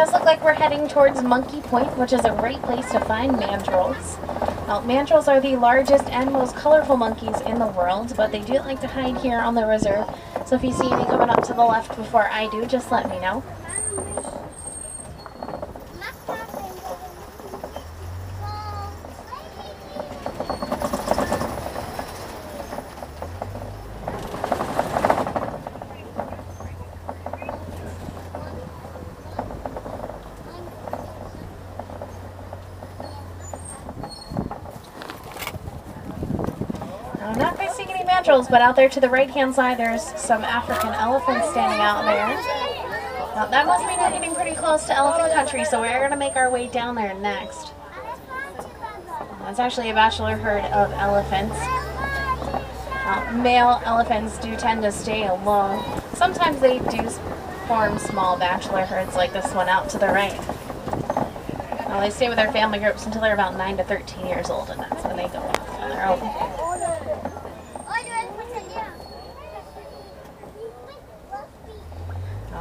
does look like we're heading towards Monkey Point, which is a great place to find mandrills. Now, mandrills are the largest and most colorful monkeys in the world, but they do like to hide here on the reserve. So if you see any coming up to the left before I do, just let me know. I'm not quite seeing any mandrills, but out there to the right-hand side, there's some African elephants standing out there. Now, that must mean we're getting pretty close to elephant country, so we're going to make our way down there next. It's actually a bachelor herd of elephants. Male elephants do tend to stay alone. Sometimes they do form small bachelor herds like this one out to the right. Now, they stay with their family groups until they're about 9 to 13 years old, and that's when they go off on their own.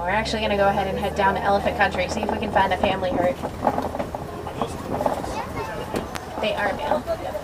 We're actually going to go ahead and head down to elephant country, see if we can find a family herd. They are male. Yep.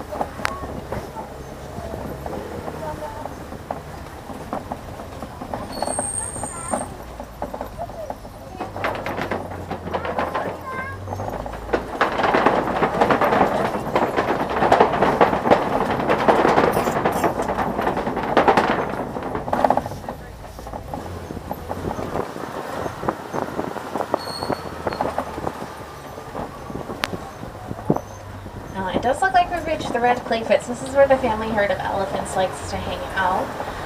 It does look like we've reached the red clay pits. This is where the family herd of elephants likes to hang out.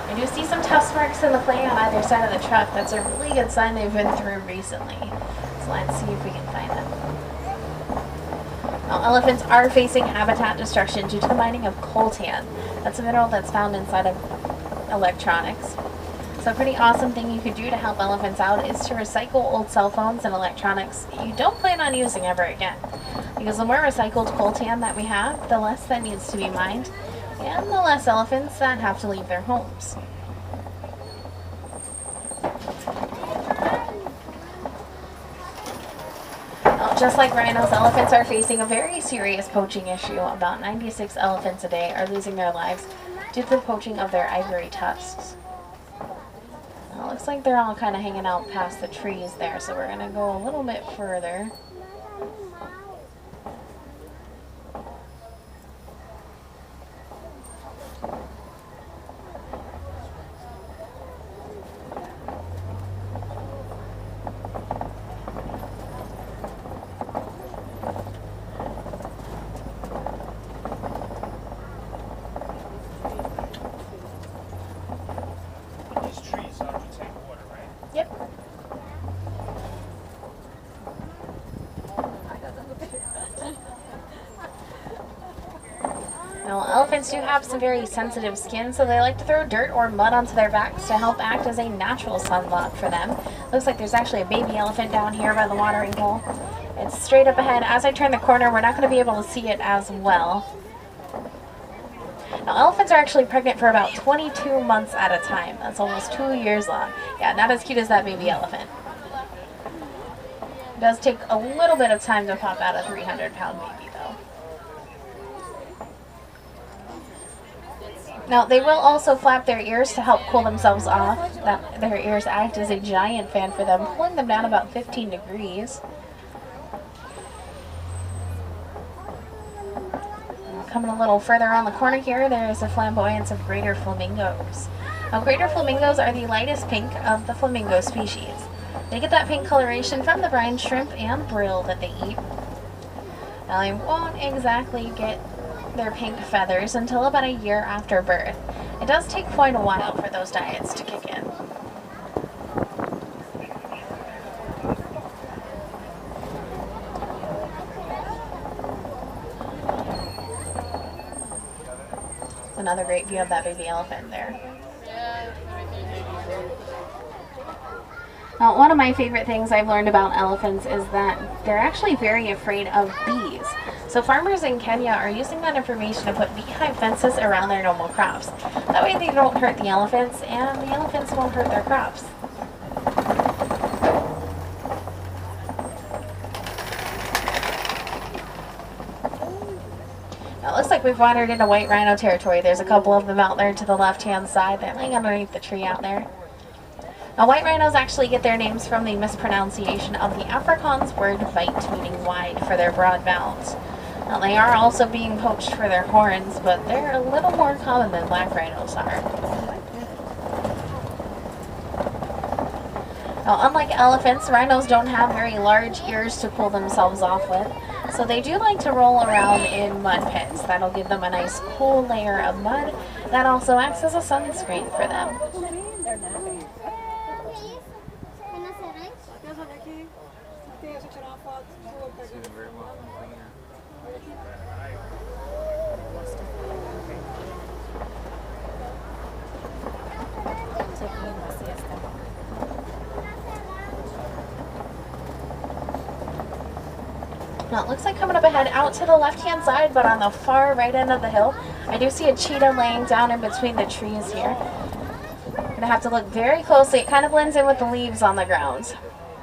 I do see some tusk marks in the clay on either side of the truck. That's a really good sign they've been through recently. So let's see if we can find them. Now, elephants are facing habitat destruction due to the mining of coltan. That's a mineral that's found inside of electronics. So a pretty awesome thing you could do to help elephants out is to recycle old cell phones and electronics you don't plan on using ever again. Because the more recycled coltan that we have, the less that needs to be mined, and the less elephants that have to leave their homes. Now, just like rhinos, elephants are facing a very serious poaching issue. About 96 elephants a day are losing their lives due to the poaching of their ivory tusks. Now, it looks like they're all kind of hanging out past the trees there, so we're going to go a little bit further. Now, elephants do have some very sensitive skin, so they like to throw dirt or mud onto their backs to help act as a natural sunblock for them. Looks like there's actually a baby elephant down here by the watering hole. It's straight up ahead. As I turn the corner, we're not going to be able to see it as well. Now, elephants are actually pregnant for about 22 months at a time. That's almost 2 years long. Yeah, not as cute as that baby elephant. It does take a little bit of time to pop out a 300-pound baby, though. Now, they will also flap their ears to help cool themselves off. Their ears act as a giant fan for them, pulling them down about 15 degrees. Coming a little further on the corner here, there's a flamboyance of greater flamingos. Now, greater flamingos are the lightest pink of the flamingo species. They get that pink coloration from the brine shrimp and brill that they eat. Now, they won't exactly get their pink feathers until about a year after birth. It does take quite a while for those diets to kick in. Another great view of that baby elephant there. Now, one of my favorite things I've learned about elephants is that they're actually very afraid of bees. So farmers in Kenya are using that information to put beehive fences around their normal crops. That way they don't hurt the elephants, and the elephants won't hurt their crops. like we've wandered into white rhino territory. There's a couple of them out there to the left-hand side. They're laying underneath the tree out there. Now, white rhinos actually get their names from the mispronunciation of the Afrikaans word "weit," meaning wide, for their broad vowels. Now, they are also being poached for their horns, but they're a little more common than black rhinos are. Now, unlike elephants, rhinos don't have very large ears to pull themselves off with, so they do like to roll around in mud pits. That'll give them a nice cool layer of mud that also acts as a sunscreen for them. Now, it looks like coming up ahead out to the left-hand side, but on the far right end of the hill, I do see a cheetah laying down in between the trees here. I'm going to have to look very closely. It kind of blends in with the leaves on the ground.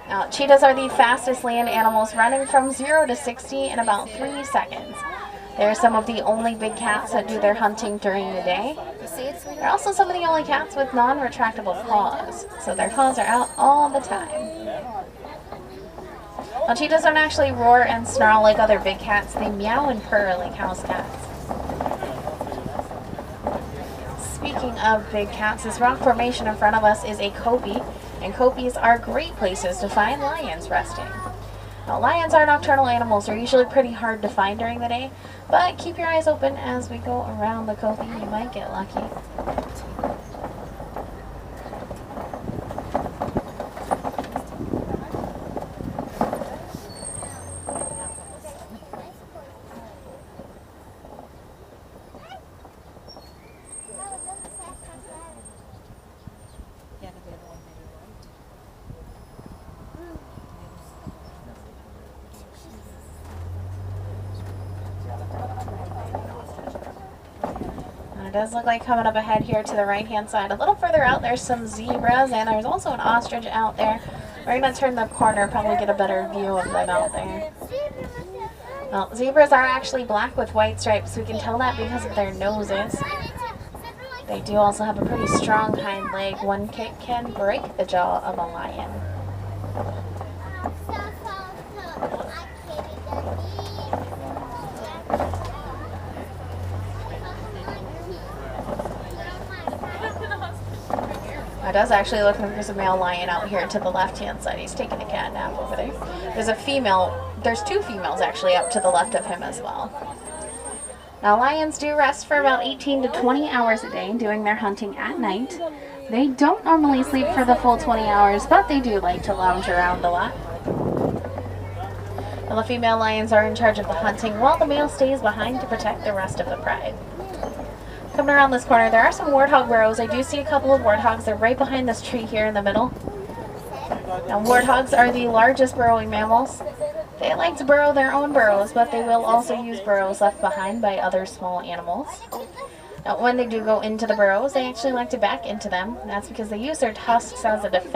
Now, cheetahs are the fastest land animals, running from 0 to 60 in about 3 seconds. They're some of the only big cats that do their hunting during the day. They're also some of the only cats with non-retractable claws, so their claws are out all the time. Now, cheetahs don't actually roar and snarl like other big cats. They meow and purr like house cats. Speaking of big cats, this rock formation in front of us is a kopie, and kopies are great places to find lions resting. Now, lions are nocturnal animals. They're usually pretty hard to find during the day, but keep your eyes open as we go around the kopie. You might get lucky. It does look like coming up ahead here to the right-hand side. A little further out, there's some zebras, and there's also an ostrich out there. We're going to turn the corner, probably get a better view of them out there. Well, zebras are actually black with white stripes. We can tell that because of their noses. They do also have a pretty strong hind leg. One kick can break the jaw of a lion. It does actually look like there's a male lion out here to the left-hand side. He's taking a cat nap over there. There's two females actually up to the left of him as well. Now, lions do rest for about 18 to 20 hours a day doing their hunting at night. They don't normally sleep for the full 20 hours, but they do like to lounge around a lot. Now, the female lions are in charge of the hunting while the male stays behind to protect the rest of the pride. Coming around this corner, there are some warthog burrows. I do see a couple of warthogs. They're right behind this tree here in the middle. Now, warthogs are the largest burrowing mammals. They like to burrow their own burrows, but they will also use burrows left behind by other small animals. Now, when they do go into the burrows, they actually like to back into them. That's because they use their tusks as a defense.